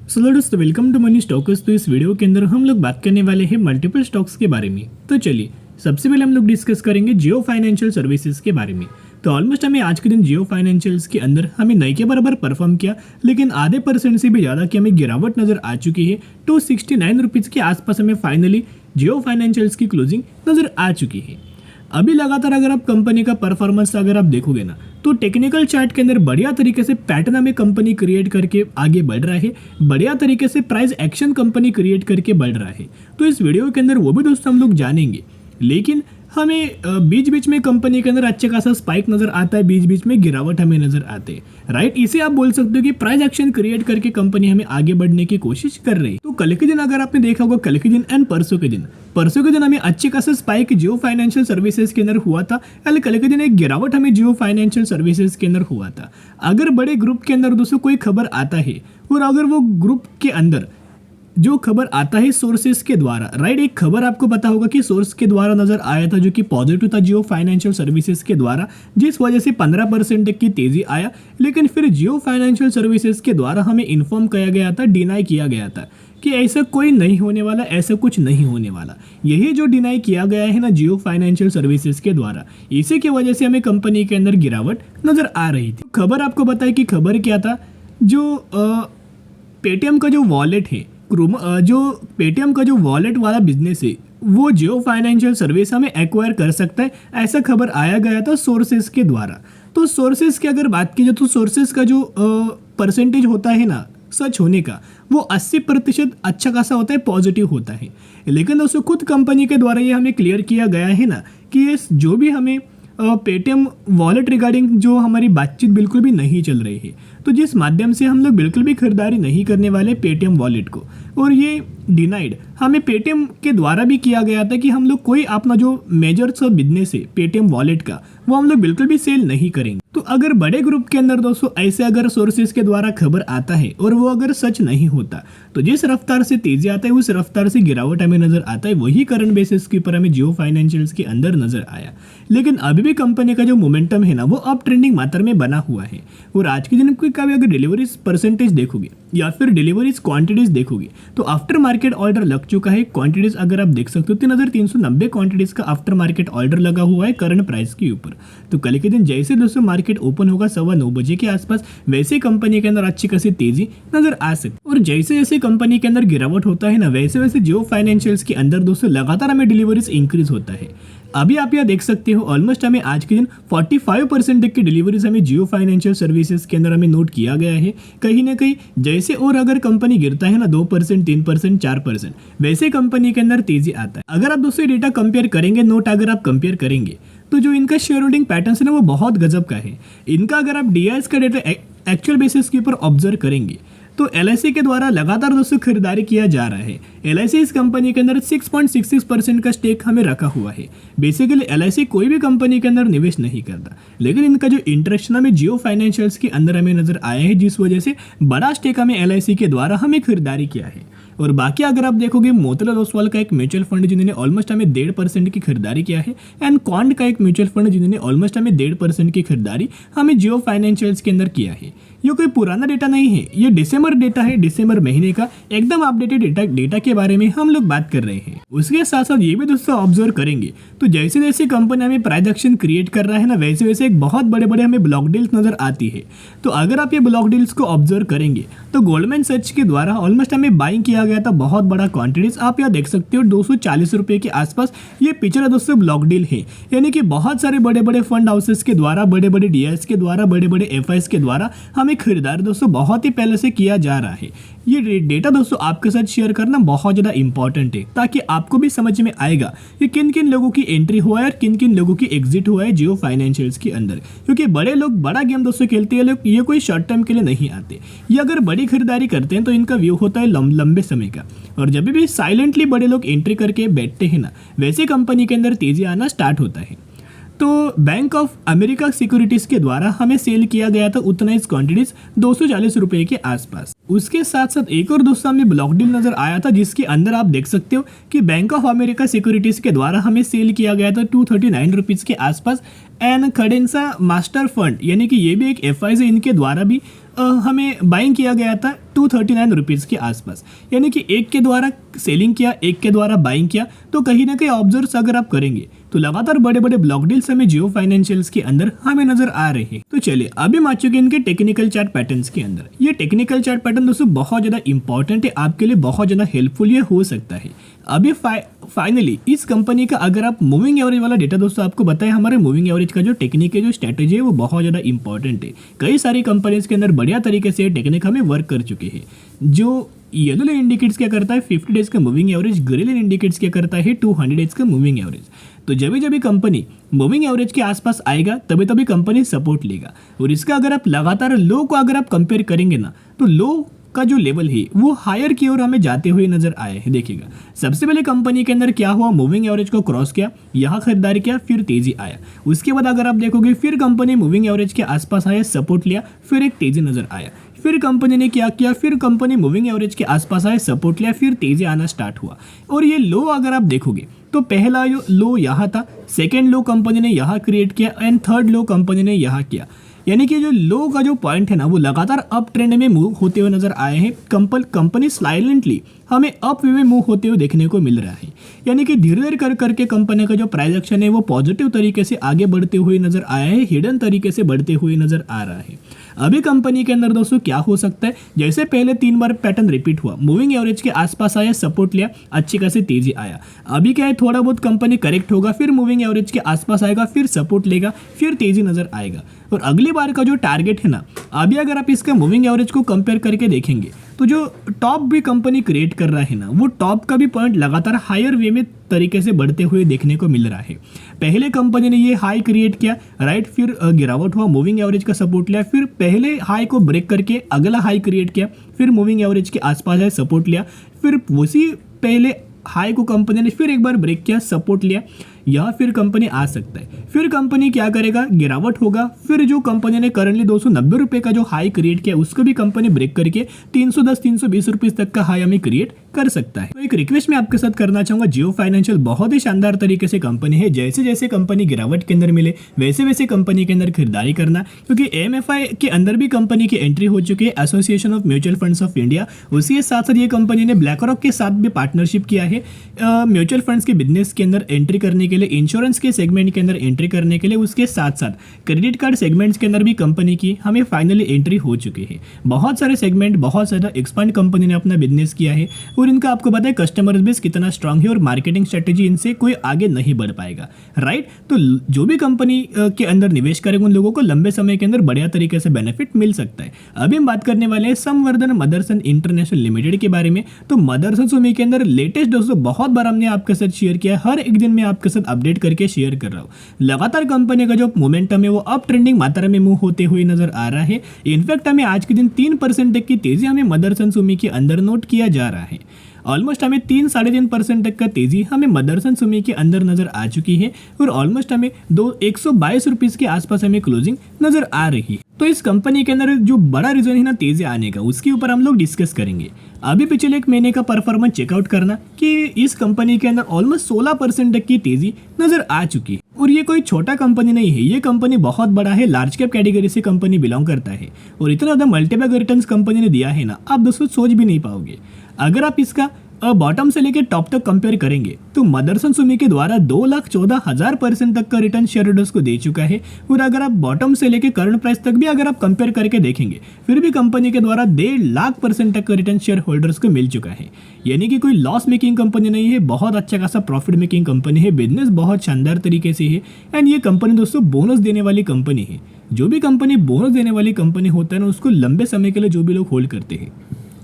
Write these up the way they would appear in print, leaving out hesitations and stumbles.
Hello दोस्तों, welcome to money stocks. तो इस वीडियो के अंदर हम लोग बात करने वाले हैं मल्टीपल स्टॉक्स के बारे में। तो चलिए, सबसे पहले हम लोग डिस्कस करेंगे जियो फाइनेंशियल सर्विसेज के बारे में। तो ऑलमोस्ट हमें आज के दिन जियो फाइनेंशियल्स के अंदर हमें नई के बराबर परफॉर्म किया, लेकिन आधे % से भी ज़्यादा की हमें गिरावट नजर आ चुकी है। 269 रुपीज़ के आसपास हमें फाइनली जियो फाइनेंशियल्स की क्लोजिंग नजर आ चुकी है। अभी लगातार अगर आप कंपनी का परफॉर्मेंस अगर आप देखोगे ना, तो टेक्निकल चार्ट के अंदर बढ़िया तरीके से पैटर्न हमें कंपनी क्रिएट करके आगे बढ़ रहा है, बढ़िया तरीके से प्राइस एक्शन कंपनी क्रिएट करके बढ़ रहा है। तो इस वीडियो के अंदर वो भी दोस्तों हम लोग जानेंगे, लेकिन हमें बीच बीच में कंपनी के अंदर अच्छे खासा स्पाइक नजर आता है, बीच बीच में गिरावट हमें नजर आते हैं, राइट। इसे आप बोल सकते हो कि प्राइस एक्शन क्रिएट करके कंपनी हमें आगे बढ़ने की कोशिश कर रही है। तो कल के दिन अगर आपने देखा होगा, कल के दिन एंड परसों के दिन हमें अच्छे खासा स्पाइक जियो फाइनेंशियल सर्विसेज के अंदर हुआ था, यानी कल के दिन एक गिरावट हमें जियो फाइनेंशियल सर्विसेज के अंदर हुआ था। अगर बड़े ग्रुप के अंदर दोस्तों कोई खबर आता है और अगर वो ग्रुप के अंदर जो खबर आता है सोर्सेस के द्वारा, राइट, एक खबर आपको पता होगा कि सोर्स के द्वारा नजर आया था जो कि पॉजिटिव था जियो फाइनेंशियल सर्विसेज के द्वारा, जिस वजह से 15% तक की तेजी आया। लेकिन फिर जियो फाइनेंशियल सर्विसेज के द्वारा हमें इन्फॉर्म किया गया था, डिनाई किया गया था कि ऐसा कोई नहीं होने वाला, ऐसा कुछ नहीं होने वाला। यही जो डिनाई किया गया है ना जियो फाइनेंशियल सर्विसेज के द्वारा, इसी की वजह से हमें कंपनी के अंदर गिरावट नजर आ रही थी। खबर आपको बताए कि खबर क्या था, जो पेटीएम का जो वॉलेट है, जो पेटीएम का जो वॉलेट वाला बिजनेस है, वो जियो फाइनेंशियल सर्विस हमें एक्वायर कर सकता है, ऐसा खबर आया गया था सोर्सेस के द्वारा। तो सोर्सेस की अगर बात की जाए तो सोर्सेस का जो परसेंटेज होता है ना सच होने का, वो 80% अच्छा खासा होता है, पॉजिटिव होता है। लेकिन दोस्तों खुद कंपनी के द्वारा ये हमें क्लियर किया गया है ना कि ये जो भी हमें पेटीएम वॉलेट रिगार्डिंग जो हमारी बातचीत बिल्कुल भी नहीं चल रही है, तो जिस माध्यम से हम लोग बिल्कुल भी खरीदारी नहीं करने वाले पेटीएम वॉलेट को, और ये डिनाइड हमें पेटीएम के द्वारा भी किया गया था कि हम लोग कोई अपना जो मेजर सा बिजनेस है पेटीएम वॉलेट का, वो हम लोग बिल्कुल भी सेल नहीं करेंगे। तो अगर बड़े ग्रुप के अंदर दोस्तों ऐसे अगर सोर्सेज के द्वारा खबर आता है और वो अगर सच नहीं होता, तो जिस रफ्तार से तेजी आता है उस रफ्तार से गिरावट हमें नजर आता है। वही करंट बेसिस के ऊपर हमें जियो फाइनेंशियल्स के अंदर नजर आया। लेकिन अभी भी कंपनी का जो मोमेंटम है ना, वो अप ट्रेंडिंग मात्रा में बना हुआ है। और आज के दिन का भी अगर डिलीवरीज परसेंटेज देखोगे या फिर डिलीवरीज क्वांटिटीज देखोगे, तो आफ्टर मार्केट ऑर्डर लग चुका है। क्वांटिटीज अगर आप देख सकते हो 3390 क्वांटिटीज का आफ्टर मार्केट ऑर्डर लगा हुआ है करंट प्राइस के ऊपर। तो कल के दिन जैसे दोस्तों मार्केट ओपन होगा 9:15 बजे के आसपास, वैसे कंपनी के अंदर अच्छी खासी तेजी नजर आ सकती। और जैसे जैसे कंपनी के अंदर गिरावट होता है ना, वैसे वैसे जियो फाइनेंशियल्स के अंदर दोस्तों लगातार हमें डिलीवरीज इंक्रीज होता है। अभी आप यह देख सकते हो, ऑलमोस्ट हमें आज के दिन 45% तक की डिलीवरीज हमें जियो फाइनेंशियल सर्विसेज के अंदर हमें नोट किया गया है। कहीं ना कहीं जैसे और अगर कंपनी गिरता है ना 2%, 3%, 4%, वैसे कंपनी के अंदर तेजी आता है। अगर आप दूसरे डेटा कंपेयर करेंगे, नोट अगर आप कंपेयर करेंगे, तो जो इनका शेयर होल्डिंग पैटर्न है ना, वो बहुत गजब का है। इनका अगर आप डीआईएस का डेटा एक्चुअल बेसिस के ऊपर ऑब्जर्व करेंगे, तो एलआईसी के द्वारा लगातार दोस्तों खरीदारी किया जा रहा है। एलआईसी इस कंपनी के अंदर 6.66% का स्टेक हमें रखा हुआ है। बेसिकली एलआईसी कोई भी कंपनी के अंदर निवेश नहीं करता, लेकिन इनका जो इंटरेस्ट हमें जियो फाइनेंशियल्स के अंदर हमें नजर आया है, जिस वजह से बड़ा स्टेक हमें एलआईसी के द्वारा हमें खरीदारी किया है। और बाकी अगर आप देखोगे, मोतीलाल ओसवाल का एक म्यूचुअल फंड जिन्होंने ऑलमोस्ट हमें 1.5% की खरीदारी किया है, एंड क्वांट का एक म्यूचुअल फंड जिन्होंने ऑलमोस्ट हमें 1.5% की खरीदारी हमें जियो फाइनेंशियल्स के अंदर किया है। ये कोई पुराना डेटा नहीं है, ये दिसंबर डेटा है, दिसंबर महीने का एकदम अपडेटेड डेटा के बारे में हम लोग बात कर रहे हैं। उसके साथ साथ ये भी दोस्तों ऑब्जर्व करेंगे, तो जैसे जैसे कंपनी हमें प्राइस एक्शन क्रिएट कर रहा है ना, वैसे वैसे एक बहुत बड़े बड़े हमें ब्लॉक डील्स नजर आती है। तो अगर आप ये ब्लॉक डील्स को ऑब्जर्व करेंगे, तो गोल्डमैन सैच्स के द्वारा ऑलमोस्ट हमें बाइंग किया गया था बहुत बड़ा क्वांटिटीज। आप यहाँ देख सकते हो 240 रुपये के आसपास ये पिछला दोस्तों ब्लॉक डील है। यानी कि बहुत सारे बड़े बड़े फंड हाउसेस के द्वारा, बड़े बड़े डीआईएस के द्वारा, बड़े बड़े एफआईएस के द्वारा हमें खरीदारी दोस्तों बहुत ही पहले से किया जा रहा है। ये डेटा दोस्तों आपके साथ शेयर करना बहुत ज़्यादा इंपॉर्टेंट है, ताकि आपको भी समझ में आएगा कि किन किन लोगों की एंट्री हुआ है और किन किन लोगों की एग्जिट हुआ है जियो फाइनेंशियल्स के अंदर। क्योंकि बड़े लोग बड़ा गेम दोस्तों खेलते हैं, लोग ये कोई शॉर्ट टर्म के लिए नहीं आते। ये अगर बड़ी खरीदारी करते हैं तो इनका व्यू होता है लंबे समय का। और जब भी साइलेंटली बड़े लोग एंट्री करके बैठते हैं ना, वैसे कंपनी के अंदर तेजी आना स्टार्ट होता है। तो बैंक ऑफ अमेरिका सिक्योरिटीज के द्वारा हमें सेल किया गया था उतना इस क्वांटिटीज 240 रुपये के आसपास। उसके साथ साथ एक और दोस्तों हमें ब्लॉक डील नजर आया था, जिसके अंदर आप देख सकते हो कि बैंक ऑफ अमेरिका सिक्योरिटीज के द्वारा हमें सेल किया गया था 239 रुपीज़ के आसपास। एंड खडेंसा मास्टर फंड, यानी कि ये भी एक एफआईज है, इनके द्वारा भी हमें बाइंग किया गया था 239 रुपीज़ के आसपास, यानी कि एक के द्वारा सेलिंग किया, एक के द्वारा बाइंग किया। तो कहीं ना कहीं ऑब्जर्व अगर आप करेंगे तो लगातार बड़े बड़े ब्लॉक डील्स हमें जियो फाइनेंशियल्स के अंदर हमें नजर आ रहे हैं। तो चलिए अभी हम आ चुके हैं इनके टेक्निकल चार्ट पैटर्न्स के अंदर। ये टेक्निकल चार्ट पैटर्न दोस्तों बहुत ज़्यादा इंपॉर्टेंट है, आपके लिए बहुत ज़्यादा हेल्पफुल ये हो सकता है। अभी फाइनली इस कंपनी का अगर आप मूविंग एवरेज वाला डेटा दोस्तों आपको बताएं, हमारे मूविंग एवरेज का जो टेक्निक है, जो स्ट्रैटेजी है, वो बहुत ज़्यादा इंपॉर्टेंट है। कई सारी कंपनीज के अंदर बढ़िया तरीके से टेक्निक हमें वर्क कर चुके हैं। जो येलो लाइन इंडिकेट्स क्या करता है 50 डेज का moving average, grey line indicates क्या करता है 200 डेज का मूविंग एवरेज। तो जब भी कंपनी मूविंग एवरेज के आसपास आएगा तभी तभी कंपनी सपोर्ट लेगा। और इसका अगर आप लगातार लो को अगर आप कंपेयर करेंगे ना, तो लो का जो लेवल है वो हायर की ओर हमें जाते हुए नजर आए हैं। देखिएगा सबसे पहले कंपनी के अंदर क्या हुआ, मूविंग एवरेज को क्रॉस किया, यहाँ खरीदारी किया, फिर तेजी आया। उसके बाद अगर आप देखोगे फिर कंपनी मूविंग एवरेज के आसपास आया, सपोर्ट लिया, फिर एक तेजी नजर आया। फिर कंपनी ने क्या किया, फिर कंपनी मूविंग एवरेज के आसपास आए, सपोर्ट लिया, फिर तेजी आना स्टार्ट हुआ। और ये लो अगर आप देखोगे तो पहला लो यहाँ था, सेकेंड लो कंपनी ने यहाँ क्रिएट किया एंड थर्ड लो कंपनी ने यहाँ किया। यानी कि जो लो का जो पॉइंट है ना वो लगातार अप ट्रेंड में मूव होते हुए नजर आए हैं। कंपनी साइलेंटली हमें अप वे में मूव होते हुए देखने को मिल रहा है। यानी कि धीरे धीरे कर करके कंपनी का जो प्राइस एक्शन है वो पॉजिटिव तरीके से आगे बढ़ते हुए नजर आया है, हिडन तरीके से बढ़ते हुए नजर आ रहा है। अभी कंपनी के अंदर दोस्तों क्या हो सकता है, जैसे पहले 3 बार पैटर्न रिपीट हुआ, मूविंग एवरेज के आसपास आया, सपोर्ट लिया, अच्छी खासी तेजी आया। अभी क्या है, थोड़ा बहुत कंपनी करेक्ट होगा, फिर मूविंग एवरेज के आसपास आएगा, फिर सपोर्ट लेगा, फिर तेजी नजर आएगा। और अगली बार का जो टारगेट है ना, अभी अगर आप इसका मूविंग एवरेज को कंपेयर करके देखेंगे तो जो टॉप भी कंपनी क्रिएट कर रहा है ना, वो टॉप का भी पॉइंट लगातार हायर वे में तरीके से बढ़ते हुए देखने को मिल रहा है। पहले कंपनी ने ये हाई क्रिएट किया, राइट, फिर गिरावट हुआ, मूविंग एवरेज का सपोर्ट लिया, फिर पहले हाई को ब्रेक करके अगला हाई क्रिएट किया, फिर मूविंग एवरेज के आसपास आए, सपोर्ट लिया, फिर उसी पहले हाई को कंपनी ने फिर एक बार ब्रेक किया, सपोर्ट लिया, या फिर कंपनी आ सकता है। फिर कंपनी क्या करेगा, गिरावट होगा, फिर जो कंपनी ने करंटली 290 रुपये का जो हाई क्रिएट किया उसको भी कंपनी ब्रेक करके 310-320 रुपये तक का हाई हमें क्रिएट कर सकता है। तो एक रिक्वेस्ट मैं आपके साथ करना चाहूंगा, जियो फाइनेंशियल बहुत ही शानदार तरीके से कंपनी है। जैसे जैसे कंपनी गिरावट के अंदर मिले वैसे वैसे कंपनी के अंदर खरीदारी करना, क्योंकि AMFI के अंदर भी कंपनी की एंट्री हो चुकी है, association of mutual funds of India. उसी के साथ साथ ये कंपनी ने ब्लैक रॉक के साथ भी पार्टनरशिप किया है म्यूचुअल फंड्स के बिजनेस के अंदर एंट्री करने के लिए, इंश्योरेंस के सेगमेंट के अंदर एंट्री करने के लिए। उसके साथ साथ क्रेडिट कार्ड सेगमेंट्स के अंदर भी कंपनी की हमें फाइनली एंट्री हो चुकी है। बहुत सारे सेगमेंट, बहुत ज़्यादा एक्सपांड कंपनी ने अपना बिजनेस किया है और इनका आपको पता है कस्टमर बेस कितना स्ट्रांग है और मार्केटिंग स्ट्रेटेजी इनसे कोई आगे नहीं बढ़ पाएगा, राइट। तो जो भी कंपनी के अंदर निवेश करेंगे उन लोगों को लंबे समय के अंदर बढ़िया तरीके से बेनिफिट मिल सकता है। अभी हम बात करने वाले हैं संवर्धन मदरसन इंटरनेशनल लिमिटेड के बारे में। तो मदरसन सुमी के अंदर लेटेस्ट दोस्तों बहुत बार हमने आपके साथ शेयर किया है, हर एक दिन मैं आपके साथ अपडेट करके शेयर कर रहा हूँ। लगातार कंपनी का जो मोमेंटम है वो अप ट्रेंडिंग मात्रा में मूव होते हुए नजर आ रहा है। इनफैक्ट हमें आज के दिन 3% तक की तेजी हमें मदरसन सुमी के अंदर नोट किया जा रहा है। ऑलमोस्ट हमें 3-3.5% तक का तेजी हमें मदरसन सुमी के अंदर नजर आ चुकी है और ऑलमोस्ट हमें 122 रुपीज के आसपास हमें क्लोजिंग नजर आ रही है। तो इस कंपनी के अंदर जो बड़ा रीजन है ना तेजी आने का, उसके ऊपर हम लोग डिस्कस करेंगे। अभी पिछले एक महीने का परफॉर्मेंस चेकआउट करना कि इस कंपनी के अंदर ऑलमोस्ट 16% तक की तेजी नजर आ चुकी है। और ये कोई छोटा कंपनी नहीं है, ये कंपनी बहुत बड़ा है, लार्ज कैप कैटेगरी से कंपनी बिलोंग करता है और इतना ज़्यादा मल्टीपल रिटर्न्स कंपनी ने दिया है ना, आप दोस्तों सोच भी नहीं पाओगे। अगर आप इसका बॉटम से लेकर टॉप तक कंपेयर करेंगे तो मदरसन सुमी के द्वारा 2,14,000% तक का रिटर्न शेयर होल्डर्स को दे चुका है। और अगर आप बॉटम से लेकर करंट प्राइस तक भी अगर आप कंपेयर करके देखेंगे फिर भी कंपनी के द्वारा 1.5 लाख% तक का रिटर्न शेयर होल्डर्स को मिल चुका है। यानी कि कोई लॉस मेकिंग कंपनी नहीं है, बहुत अच्छा खासा प्रॉफिट मेकिंग कंपनी है, बिजनेस बहुत शानदार तरीके से है। एंड ये कंपनी दोस्तों बोनस देने वाली कंपनी है। जो भी कंपनी बोनस देने वाली कंपनी होता है ना, उसको लंबे समय के लिए जो भी लोग होल्ड करते हैं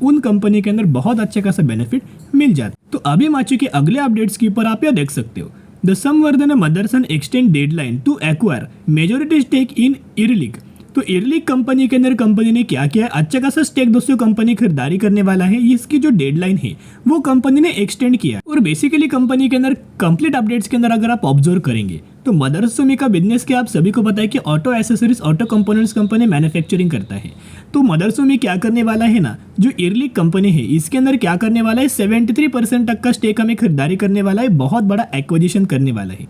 उन कंपनी के अंदर बहुत अच्छा खासा बेनिफिट मिल जाता है। तो अभी हम आ चुके अगले अपडेट्स के ऊपर, आप यह देख सकते हो, the Samvardhana Motherson extend deadline to acquire majority stake in इरलिक। तो इरलिक कंपनी के अंदर कंपनी ने क्या किया, अच्छा खासा स्टेक दोस्तों कंपनी खरीदारी करने वाला है। इसकी जो डेडलाइन है वो कंपनी ने एक्सटेंड किया। और बेसिकली कंपनी के अंदर कंप्लीट अपडेट्स के अंदर अगर आप ऑब्जर्व करेंगे तो मदरसन सुमी का बिजनेस क्या आप सभी को पता है कि auto accessories, auto components company manufacturing करता है। तो मदरसन सुमी क्या करने वाला है ना, जो इरलिक कंपनी है इसके अंदर क्या करने वाला है, 73% तक का स्टेक हमें खरीदारी करने वाला है, बहुत बड़ा एक्विजिशन करने वाला है।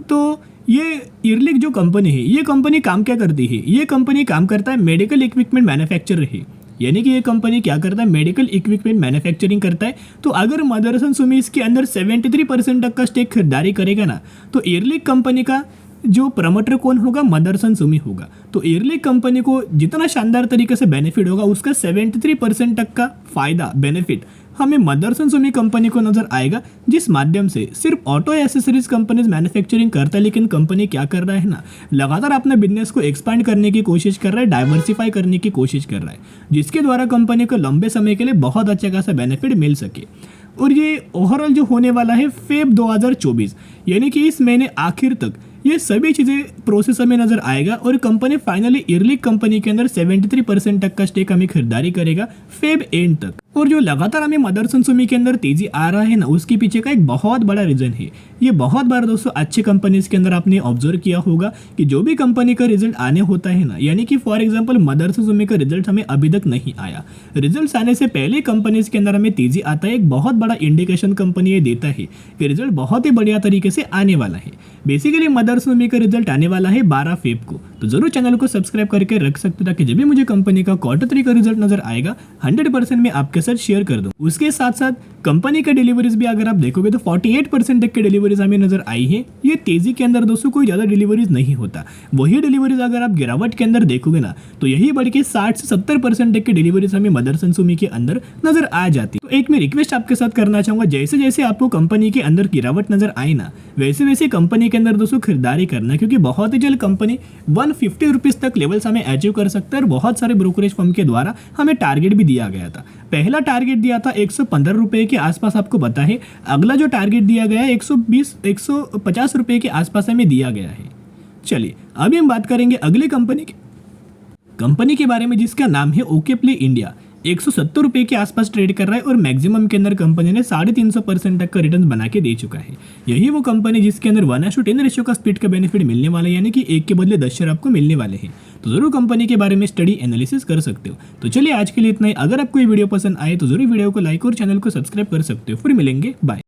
तो ये इरलिक जो कंपनी है, ये कंपनी काम क्या करती है? ये कंपनी काम करता है मेडिकल इक्विपमेंट मैन्युफैक्चरर है। यानी कि ये कंपनी क्या करता है? मेडिकल इक्विपमेंट मैन्युफैक्चरिंग करता है। तो अगर मदरसन सुमी इसके अंदर 73% तक का स्टेक खरीदारी करेगा ना, तो इरलिक कंपनी का जो प्रमोटर कौन होगा? मदरसन सुमी होगा। तो इरलिक कंपनी को जितना शानदार तरीके से बेनिफिट होगा, उसका 73% तक का फायदा बेनिफिट हमें मदरसन सुमी कंपनी को नजर आएगा, जिस माध्यम से सिर्फ ऑटो एसेसरीज कंपनीज मैन्युफैक्चरिंग करता है, लेकिन कंपनी क्या कर रहा है ना, लगातार अपने बिजनेस को एक्सपांड करने की कोशिश कर रहा है, डाइवर्सिफाई करने की कोशिश कर रहा है, जिसके द्वारा कंपनी को लंबे समय के लिए बहुत अच्छा खासा बेनिफिट मिल सके। और ये ओवरऑल जो होने वाला है फेब 2024, यानी कि इस महीने आखिर तक ये सभी चीज़ें प्रोसेस हमें नजर आएगा और कंपनी फाइनली इरलिक कंपनी के अंदर 73% तक का स्टेक हमें खरीदारी करेगा फेब एंड तक। और जो लगातार हमें मदरसन सुमी के अंदर तेजी आ रहा है ना, उसके पीछे का एक बहुत बड़ा रीजन है। ये बहुत बार दोस्तों अच्छे कंपनीज के अंदर आपने ऑब्जर्व किया होगा कि जो भी कंपनी का रिजल्ट आने होता है ना, यानी कि फॉर एग्जांपल मदरसन सुमी का रिजल्ट हमें अभी तक नहीं आया, रिजल्ट आने से पहले कंपनीज के अंदर हमें तेजी आता है। एक बहुत बड़ा इंडिकेशन कंपनी ये देता है कि रिजल्ट बहुत ही बढ़िया तरीके से आने वाला है। बेसिकली मदरसन सुमी का रिजल्ट आने वाला है 12 फेब को, तो जरूर चैनल को सब्सक्राइब करके रख सकते हो, ताकि जब भी मुझे कंपनी का Q3 का रिजल्ट नजर आएगा 100% मैं आपके साथ शेयर कर दूं। उसके साथ साथ कंपनी का डिलीवरीज भी अगर आप देखोगे तो 48% तक की डिलीवरीज हमें नजर आई है। ये तेजी के अंदर दोस्तों कोई ज्यादा डिलीवरीज नहीं होता, वही डिलीवरीज अगर आप गिरावट के अंदर देखोगे ना, तो यही बढ़ के 60 से 70% तक की डिलीवरीज हमें मदरसन सुमी के अंदर नजर आ जाती। तो एक मैं रिक्वेस्ट आपके साथ करना चाहूंगा, जैसे जैसे आपको कंपनी के अंदर गिरावट नजर आए ना, वैसे वैसे कंपनी के अंदर दोस्तों खरीदारी करना, क्योंकि बहुत ही जल्द कंपनी 150 रुपीज तक लेवल्स हमें अचीव कर सकता है। और बहुत सारे ब्रोकरेज फर्म के द्वारा हमें टारगेट भी दिया गया था। पहला टारगेट दिया था 115 रुपए के आसपास, आपको पता है। अगला जो टारगेट दिया गया है 150 रुपए के आसपास हमें दिया गया है। चलिए अभी हम बात करेंगे अगली कंपनी के बारे में, जिसका नाम है ओकेप्ले इंडिया। 170 रुपए के आसपास ट्रेड कर रहा है और मैक्सिमम के अंदर कंपनी ने 350% तक का रिटर्न बना के दे चुका है। यही वो कंपनी जिसके अंदर 1:10 रेशियो का स्प्लिट का बेनिफिट मिलने वाला है, यानी कि 1 के बदले 10 शेयर आपको मिलने वाले हैं। तो जरूर कंपनी के बारे में स्टडी एनालिसिस कर सकते हो। तो चलिए आज के लिए इतना ही। अगर आपको ये वीडियो पसंद आए तो जरूर वीडियो को लाइक और चैनल को सब्सक्राइब कर सकते हो। फिर मिलेंगे, बाय।